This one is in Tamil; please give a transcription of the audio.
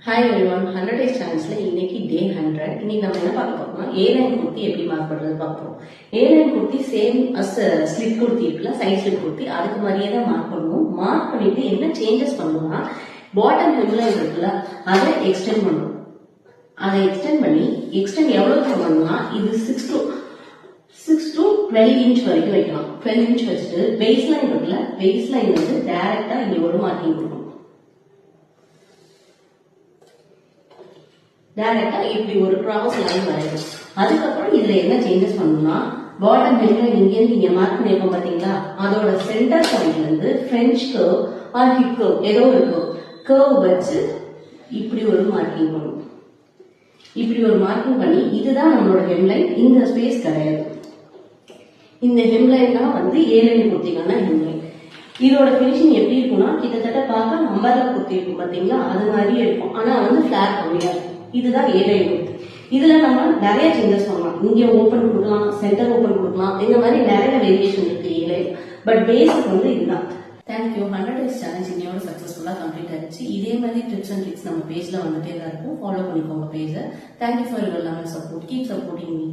ஹாய் எவ்ரிவன் 100 டேஸ் சேலஞ்சில் இன்னைக்கு டே 100. இன்னைக்கு நம்ம என்ன பார்க்க போறோம்னா ஏலைன் குர்த்தி எப்படி மார்க் பண்றது பார்ப்போம். A line kurti same as slit kurti இருக்குல்ல, சைட் ஸ்லிட் குர்த்தி அதுக்கு மாதிரியே தான் மார்க் பண்ணுவோம். மார்க் பண்ணிட்டு என்ன சேஞ்சஸ் பண்ணணும்னா பாட்டம் ஹெம்லைன் இருக்குல்ல அதை எக்ஸ்டெண்ட் பண்ணணும். அதை எக்ஸ்டெண்ட் பண்ணி எக்ஸ்டெண்ட் எவ்வளவு பண்ணணும்னா இது 6 to 12 இன்ச் வரைக்கும் வைக்கலாம். 12 இன்ச் வச்சுட்டு பேஸ் லைன் இருக்குல்ல, பேஸ் லைன் வந்து டைரக்டா இங்க ஒரு மார்க்கிங் கொடுக்கணும். டைரக்டா இப்படி ஒரு கிராஸ் லைன் வரையும். அதுக்கப்புறம் இதுல என்ன சேஞ்சஸ் பண்ணணும்னா பாட்டம் ஹெம்லைன் இங்கேருந்து இங்க மார்க் பண்ணிருக்கோம் பாத்தீங்களா, அதோட சென்டர் பாயிண்ட்ல இருந்து French curve or hip curve ஏதோ ஒரு கர்வ் வச்சு இப்படி ஒரு மார்க்கிங் பண்ணணும். இப்படி ஒரு மார்க்கிங் பண்ணி இதுதான் நம்மளோட ஹெம்லைன். இந்த ஸ்பேஸ் கிடையாது. இந்த ஹெம்லைன் தான் வந்து ஏலைன் குர்த்திக்கான ஹெம்லைன். இதோட பினிஷிங் எப்படி இருக்கும்னா கிட்டத்தட்ட பார்க்க அம்பர்லா குர்த்தி இருக்கும் பாத்தீங்களா, அது மாதிரியே இருக்கும். ஆனா வந்து ஃபிளார் கம்மியா இருக்கும். இதுதான் ஏலைன் குர்த்தி. இதுல நம்ம நிறைய சேஞ்சஸ் பண்ணலாம். இங்க ஓபன் கொடுக்கலாம், சென்டர் ஓபன் கொடுக்கலாம், இந்த மாதிரி நிறைய வேரியேஷன் இருக்கு ஏலைன். பட் பேசிக் வந்து இதுதான். தேங்க்யூ. 100 டேஸ் சேலஞ்ச் இன்னையோட சக்சஸ்ஃபுல்லா கம்ப்ளீட் ஆயிடுச்சு. இதே மாதிரி டிப்ஸ் அண்ட் ட்ரிக்ஸ் நம்ம பேஜ்ல வந்துட்டே தான் இருக்கும். ஃபாலோ பண்ணிக்கோங்க பேஜை. Thank you for your love and support. Keep supporting me.